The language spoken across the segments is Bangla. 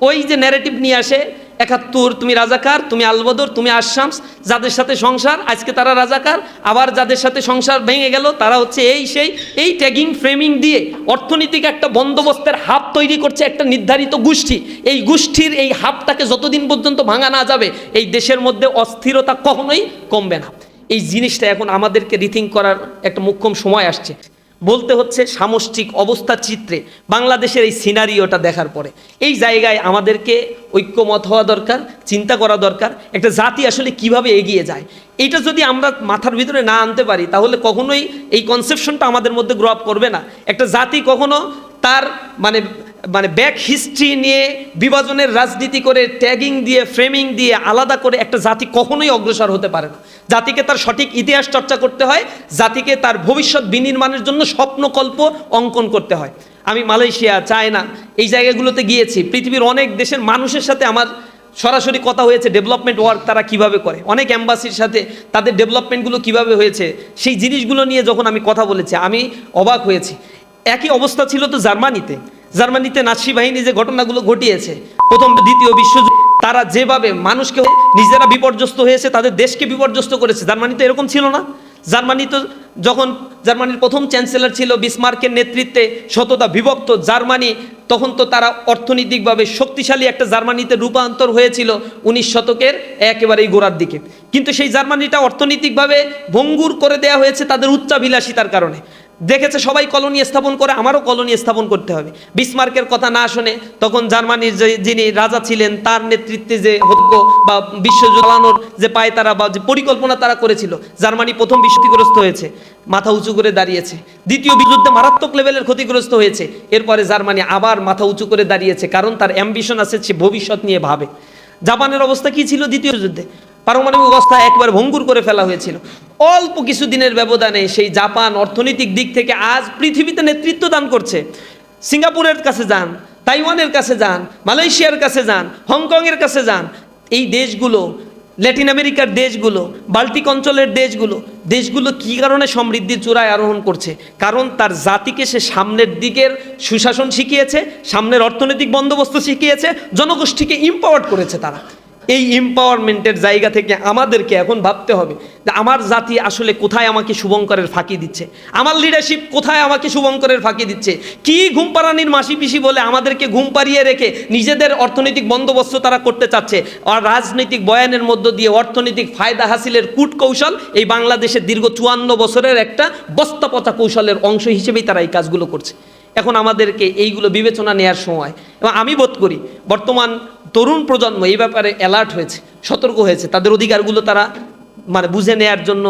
ওই যে ন্যারেটিভ নিয়ে আসে ৭১ তুমি রাজাকার, তুমি আলবদর, তুমি আশামস, যাদের সাথে সংসার আজকে তারা রাজাকার, আবার যাদের সাথে সংসার ভেঙে গেল তারা হচ্ছে এই সেই, এই ট্যাগিং ফ্রেমিং দিয়ে অর্থনৈতিক একটা বন্দোবস্তের হাব তৈরি করছে একটা নির্ধারিত গোষ্ঠী। এই গোষ্ঠীর এই হাবটাকে যতদিন পর্যন্ত ভাঙা না যাবে এই দেশের মধ্যে অস্থিরতা কখনোই কমবে না। এই জিনিসটা এখন আমাদেরকে রিথিঙ্ক করার একটা মোক্ষম সময় আসছে। বলতে হচ্ছে সামষ্টিক অবস্থা চিত্রে বাংলাদেশের এই সিনারিওটা দেখার পরে এই জায়গায় আমাদেরকে ঐক্যমত হওয়া দরকার, চিন্তা করা দরকার একটা জাতি আসলে কিভাবে এগিয়ে যায়। এইটা যদি আমরা মাথার ভিতরে না আনতে পারি তাহলে কখনোই এই কনসেপশনটা আমাদের মধ্যে গ্রো আপ করবে না। একটা জাতি কখনো তার মানে ব্যাক হিস্ট্রি নিয়ে বিভাজনের রাজনীতি করে ট্যাগিং দিয়ে ফ্রেমিং দিয়ে আলাদা করে একটা জাতি কখনোই অগ্রসর হতে পারে না। জাতিকে তার সঠিক ইতিহাস চর্চা করতে হয়, জাতিকে তার ভবিষ্যৎ বিনির্মাণের জন্য স্বপ্নকল্প অঙ্কন করতে হয়। আমি মালয়েশিয়া, চায়না এই জায়গাগুলোতে গিয়েছি, পৃথিবীর অনেক দেশের মানুষের সাথে আমার সরাসরি কথা হয়েছে ডেভেলপমেন্ট ওয়ার্ক তারা কিভাবে করে, অনেক এম্বাসির সাথে তাদের ডেভেলপমেন্টগুলো কিভাবে হয়েছে সেই জিনিসগুলো নিয়ে যখন আমি কথা বলেছি আমি অবাক হয়েছি। একই অবস্থা ছিল তো জার্মানিতে নাৎসি বাহিনী যে ঘটনাগুলো ঘটিয়েছে প্রথম দ্বিতীয় বিশ্বযুদ্ধ, তারা যেভাবে মানুষকে নিজেরা বিপর্যস্ত হয়েছে তাদের দেশকে বিপর্যস্ত করেছে। জার্মানিতে এরকম ছিল না। যখন জার্মানির প্রথম চ্যান্সেলর ছিল বিসমার্কের নেতৃত্বে শততা বিভক্ত জার্মানি, তখন তো তারা অর্থনৈতিকভাবে শক্তিশালী একটা জার্মানিতে রূপান্তর হয়েছিল 19 শতকের একেবারেই গোড়ার দিকে। কিন্তু সেই জার্মানিটা অর্থনৈতিকভাবে ভঙ্গুর করে দেওয়া হয়েছে তাদের উচ্চাভিলাষিতার কারণে। দেখেছে সবাই কলোনি স্থাপন করে, আমারও কলোনি স্থাপন করতে হবে। বিসমার্কের কথা না শুনে তখন জার্মানির যিনি রাজা ছিলেন তার নেতৃত্বে যে হত্য বা বিশ্বযুদ্ধ চালানোর যে পায়তারা বা যে পরিকল্পনা তারা করেছিল, জার্মানি প্রথম বিশ্বগ্রস্ত হয়েছে, মাথা উঁচু করে দাঁড়িয়েছে। দ্বিতীয় বিশ্বযুদ্ধে মারাত্মক লেভেলের ক্ষতিগ্রস্ত হয়েছে, এরপরে জার্মানি আবার মাথা উঁচু করে দাঁড়িয়েছে, কারণ তার অ্যাম্বিশন আছে, সে ভবিষ্যৎ নিয়ে ভাবে। জাপানের অবস্থা কি ছিল দ্বিতীয় যুদ্ধে? পারমাণবিক অবস্থা একবার ভঙ্গুর করে ফেলা হয়েছিল। অল্প কিছুদিনের ব্যবধানে সেই জাপান অর্থনৈতিক দিক থেকে আজ পৃথিবীতে নেতৃত্ব দান করছে। সিঙ্গাপুরের কাছে যান, তাইওয়ানের কাছে যান, মালয়েশিয়ার কাছে যান, হংকংয়ের কাছে যান, এই দেশগুলো, ল্যাটিন আমেরিকার দেশগুলো, বাল্টিক অঞ্চলের দেশগুলো কী কারণে সমৃদ্ধির চূড়ায় আরোহণ করছে? কারণ তার জাতিকে সে সামনের দিকের সুশাসন শিখিয়েছে, সামনের অর্থনৈতিক বন্দোবস্ত শিখিয়েছে, জনগোষ্ঠীকে ইম্পাওয়ার্ড করেছে তারা। এই এম্পাওয়ারমেন্টের জায়গা থেকে আমাদেরকে এখন ভাবতে হবে যে আমার জাতি আসলে কোথায় আমাকে শুভঙ্করের ফাঁকি দিচ্ছে, আমার লিডারশিপ কোথায় আমাকে শুভঙ্করের ফাঁকি দিচ্ছে, কি ঘুম পাড়ানির মাসি পিসি বলে আমাদেরকে ঘুম পাড়িয়ে রেখে নিজেদের অর্থনৈতিক বন্দোবস্ত তারা করতে চাচ্ছে। আর রাজনৈতিক বয়ানের মধ্য দিয়ে অর্থনৈতিক ফায়দা হাসিলের কূট কৌশল এই বাংলাদেশের দীর্ঘ 54 বছরের একটা বস্তাপচা কৌশলের অংশ হিসেবেই তারা এই কাজগুলো করছে। এখন আমাদেরকে এইগুলো বিবেচনা নেওয়ার সময়, এবং আমি বোধ করি বর্তমান তরুণ প্রজন্ম এই ব্যাপারে অ্যালার্ট হয়েছে, সতর্ক হয়েছে, তাদের অধিকারগুলো তারা বুঝে নেয়ার জন্য,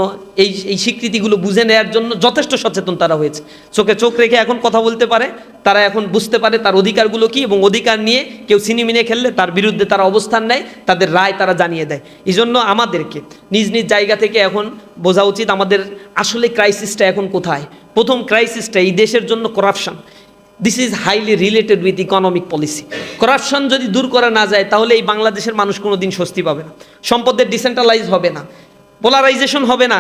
এই স্বীকৃতিগুলো বুঝে নেয়ার জন্য যথেষ্ট সচেতন তারা হয়েছে। চোখে চোখ রেখে এখন কথা বলতে পারে, তারা এখন বুঝতে পারে তার অধিকারগুলো কি, এবং অধিকার নিয়ে কেউ ছিনিমিনে খেললে তার বিরুদ্ধে তারা অবস্থান নেয়, তাদের রায় তারা জানিয়ে দেয়। এই জন্য আমাদেরকে নিজ নিজ জায়গা থেকে এখন বোঝা উচিত আমাদের আসলে ক্রাইসিসটা এখন কোথায়। প্রথম ক্রাইসিসটা এই দেশের জন্য corruption. This is highly related with economic policy. Corruption যদি দূর করা না যায় তাহলে এই বাংলাদেশের মানুষ কোনো দিন স্বস্তি পাবে না, সম্পদের ডিসেন্ট্রালাইজ হবে না, পোলারাইজেশন হবে না।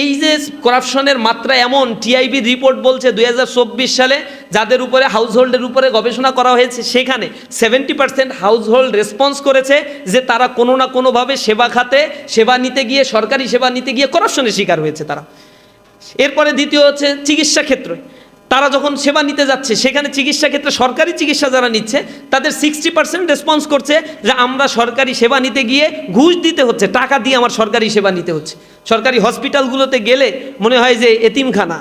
এই যে করাপশনের মাত্রা এমন, টিআইবি রিপোর্ট বলছে 2024 সালে যাদের উপরে হাউসহোল্ডের উপরে গবেষণা করা হয়েছে সেখানে 70% হাউসহোল্ড রেসপন্স করেছে যে তারা কোনো না কোনোভাবে সেবা খাতে সেবা নিতে গিয়ে, সরকারি সেবা নিতে গিয়ে করাপশনের শিকার হয়েছে তারা। এরপরে দ্বিতীয় হচ্ছে চিকিৎসা ক্ষেত্র। তারা যখন সেবা নিতে যাচ্ছে সেখানে চিকিৎসা ক্ষেত্রে সরকারি চিকিৎসা যারা নিচ্ছে তাদের 60% রেসপন্স করছে যে আমরা সরকারি সেবা নিতে গিয়ে ঘুষ দিতে হচ্ছে, টাকা দিয়ে আমার সরকারি সেবা নিতে হচ্ছে। সরকারি হসপিটালগুলোতে গেলে মনে হয় যে এতিমখানা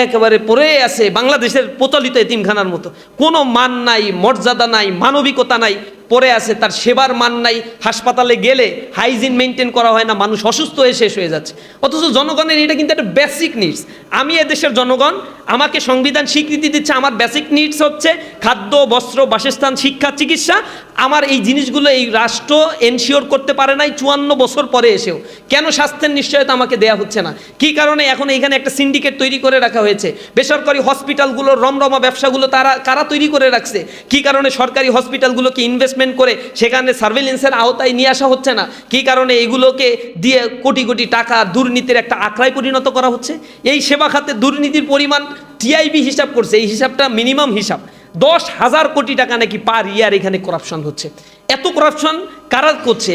একেবারে পড়ে আছে, বাংলাদেশের প্রচলিত এতিমখানার মতো, কোনো মান নাই, মর্যাদা নাই, মানবিকতা নাই, পড়ে আছে, তার সেবার মান নাই। হাসপাতালে গেলে হাইজিন মেনটেন করা হয় না, মানুষ অসুস্থ হয়ে শেষ হয়ে যাচ্ছে। অথচ জনগণের এটা কিন্তু একটা বেসিক নিডস। আমি এদেশের জনগণ, আমাকে সংবিধান স্বীকৃতি দিচ্ছে, আমার বেসিক নিডস হচ্ছে খাদ্য, বস্ত্র, বাসস্থান, শিক্ষা, চিকিৎসা। আমার এই জিনিসগুলো এই রাষ্ট্র এনশিওর করতে পারে নাই 54 বছর পরে এসেও। কেন স্বাস্থ্যের নিশ্চয়তা আমাকে দেয়া হচ্ছে না? কী কারণে এখন এইখানে একটা সিন্ডিকেট তৈরি করে রাখা হয়েছে? বেসরকারি হসপিটালগুলোর রমরমা ব্যবসাগুলো কারা তৈরি করে রাখছে? কী কারণে সরকারি হসপিটালগুলোকে ইনভেস্টমেন্ট করে সেখানে সার্ভেলেন্সের আওতায় নিয়ে আসা হচ্ছে না? কী কারণে এগুলোকে দিয়ে কোটি কোটি টাকা দুর্নীতির একটা আখড়ায় পরিণত করা হচ্ছে? এই সেবা খাতে দুর্নীতির পরিমাণ টিআইবি হিসাব করছে, এই হিসাবটা মিনিমাম হিসাব। 10,000 কোটি টাকা নাকি পার ইয়ার এখানে করাপশন হচ্ছে। এত করাপশন কারা করছে?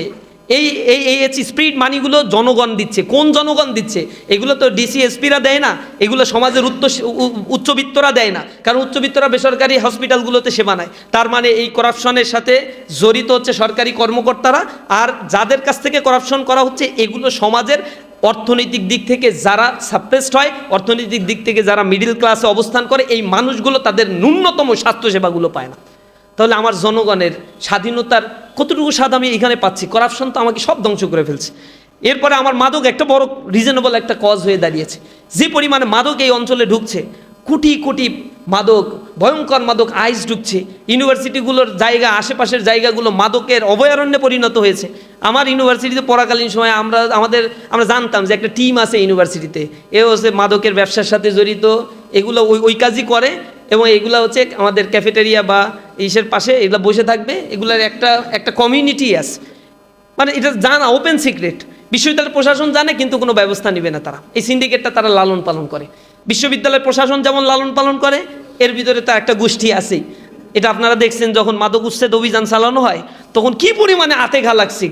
এই এই এই স্পিড মানিগুলো জনগণ দিচ্ছে। কোন জনগণ দিচ্ছে? এগুলো তো ডিসি এসপিরা দেয় না, এগুলো সমাজের উচ্চবিত্তরা দেয় না, কারণ উচ্চবিত্তরা বেসরকারি হসপিটালগুলোতে সেবা নেয়। তার মানে এই করাপশনের সাথে জড়িত হচ্ছে সরকারি কর্মকর্তারা, আর যাদের কাছ থেকে করাপশন করা হচ্ছে এগুলো সমাজের অর্থনৈতিক দিক থেকে যারা সাপ্রেসড হয়, অর্থনৈতিক দিক থেকে যারা মিডিল ক্লাসে অবস্থান করে, এই মানুষগুলো তাদের ন্যূনতম স্বাস্থ্যসেবাগুলো পায় না। তাহলে আমার জনগণের স্বাধীনতার কতটুকু স্বাদ আমি এখানে পাচ্ছি? করাপশন তো আমাকে সব ধ্বংস করে ফেলছে। এরপরে আমার মাদক একটা বড় রিজনেবল একটা কজ হয়ে দাঁড়িয়েছে। যে পরিমাণে মাদক এই অঞ্চলে ঢুকছে, কোটি কোটি মাদক, ভয়ঙ্কর মাদক আইস ঢুকছে, ইউনিভার্সিটিগুলোর জায়গা, আশেপাশের জায়গাগুলো মাদকের অভয়ারণ্যে পরিণত হয়েছে। আমার ইউনিভার্সিটিতে পড়াকালীন সময় আমরা জানতাম যে একটা টিম আছে ইউনিভার্সিটিতে, এ হচ্ছে মাদকের ব্যবসার সাথে জড়িত, এগুলো ওই কাজই করে, এবং এগুলো হচ্ছে আমাদের ক্যাফেটেরিয়া বা ইসের পাশে এগুলো বসে থাকবে, এগুলার একটা কমিউনিটি আছে। মানে এটা জানা ওপেন সিক্রেট, বিশ্ববিদ্যালয়ের প্রশাসন জানে কিন্তু কোনো ব্যবস্থা নেবে না তারা। এই সিন্ডিকেটটা তারা লালন পালন করে। বিশ্ববিদ্যালয়ের প্রশাসন যেমন লালন পালন করে, এর ভিতরে তার একটা গোষ্ঠী আছেই। এটা আপনারা দেখছেন যখন মাদক উচ্ছেদ অভিযান চালানো হয় তখন কি পরিমাণে আতে ঘা লাগছে।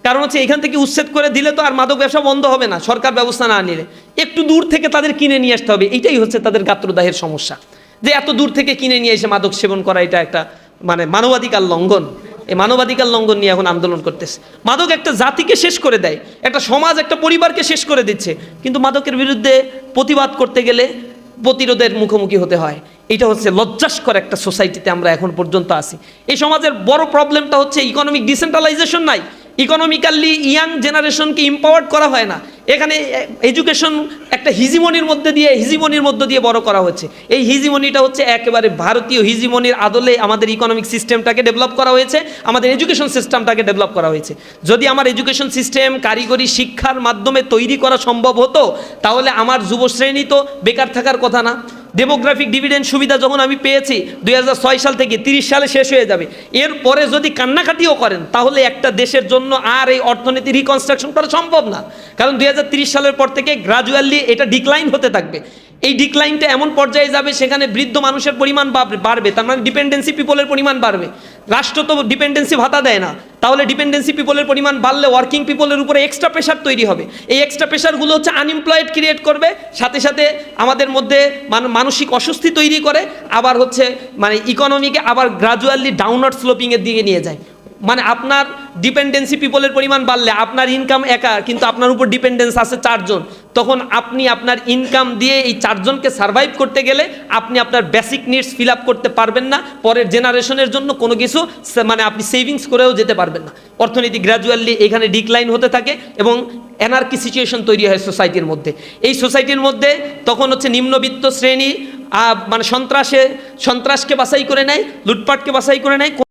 কারণ হচ্ছে এখান থেকে উচ্ছেদ করে দিলে তো আর মাদক ব্যবসা বন্ধ হবে না, সরকার ব্যবস্থা না নিলে। একটু দূর থেকে তাদের কিনে নিয়ে আসতে হবে, এইটাই হচ্ছে তাদের গাত্রদাহের সমস্যা। যে এত দূর থেকে কিনে নিয়ে এসে মাদক সেবন করা, এটা একটা মানে মানবাধিকার লঙ্ঘন। এই মানবাধিকার লঙ্ঘন নিয়ে এখন আন্দোলন করতেছে। মাদক একটা জাতিকে শেষ করে দেয়, একটা সমাজ, একটা পরিবারকে শেষ করে দিচ্ছে, কিন্তু মাদকের বিরুদ্ধে প্রতিবাদ করতে গেলে প্রতিরোধের মুখোমুখি হতে হয়। এটা হচ্ছে লজ্জাস্কর একটা সোসাইটিতে আমরা এখন পর্যন্ত আছি। এই সমাজের বড় প্রবলেমটা হচ্ছে ইকোনমিক ডিসেন্ট্রালাইজেশন নাই, ইকোনমিক্যালি ইয়াং জেনারেশনকে এম্পাওয়ার্ড করা হয় না। এখানে এডুকেশন একটা হিজিমনির মধ্য দিয়ে বড় করা হচ্ছে। এই হিজিমনিটা হচ্ছে একেবারে ভারতীয় হিজিমনির আদলে আমাদের ইকোনমিক সিস্টেমটাকে ডেভেলপ করা হয়েছে, আমাদের এডুকেশন সিস্টেমটাকে ডেভেলপ করা হয়েছে। যদি আমার এডুকেশন সিস্টেম কারিগরি শিক্ষার মাধ্যমে তৈরি করা সম্ভব হতো, তাহলে আমার যুবশ্রেণী তো বেকার থাকার কথা না। ডেমোগ্রাফিক ডিভিডেন্ড সুবিধা যখন আমি পেয়েছি 2006 সাল থেকে 30 সালে শেষ হয়ে যাবে, এরপরে যদি কান্নাকাটিও করেন তাহলে একটা দেশের জন্য আর এই অর্থনীতি রিকনস্ট্রাকশন করা সম্ভব না। কারণ 2030 সালের পর থেকে গ্রাজুয়ালি এটা ডিক্লাইন হতে থাকবে। এই ডিক্লাইনটা এমন পর্যায়ে যাবে সেখানে বৃদ্ধ মানুষের পরিমাণ বাড়বে, তার মানে ডিপেন্ডেন্সি পিপলের পরিমাণ বাড়বে। রাষ্ট্র তো ডিপেন্ডেন্সি ভাতা দেয় না, তাহলে ডিপেন্ডেন্সি পিপলের পরিমাণ বাড়লে ওয়ার্কিং পিপলের উপরে এক্সট্রা প্রেশার তৈরি হবে। এই এক্সট্রা প্রেশারগুলো হচ্ছে আনএমপ্লয়েড ক্রিয়েট করবে, সাথে সাথে আমাদের মধ্যে মানসিক অস্বস্তি তৈরি করে, আবার হচ্ছে মানে ইকোনমিকে আবার গ্রাজুয়ালি ডাউনওয়ার্ড স্লোপিংয়ের দিকে নিয়ে যায়। মানে আপনার ডিপেন্ডেন্সি পিপলের পরিমাণ বাড়লে আপনার ইনকাম একা, কিন্তু আপনার উপর ডিপেন্ডেন্স আছে 4 জন, তখন আপনি আপনার ইনকাম দিয়ে এই 4 জনকে সার্ভাইভ করতে গেলে আপনি আপনার বেসিক নিডস ফিল আপ করতে পারবেন না, পরের জেনারেশনের জন্য কোনো কিছু মানে আপনি সেভিংস করেও যেতে পারবেন না। অর্থনীতি গ্র্যাজুয়ালি এখানে ডিক্লাইন হতে থাকে এবং অ্যানার্কি সিচুয়েশন তৈরি হয় সোসাইটির মধ্যে। এই সোসাইটির মধ্যে তখন হচ্ছে নিম্নবিত্ত শ্রেণী মানে সন্ত্রাসকে বাছাই করে নেয়, লুটপাটকে বাছাই করে নেয়।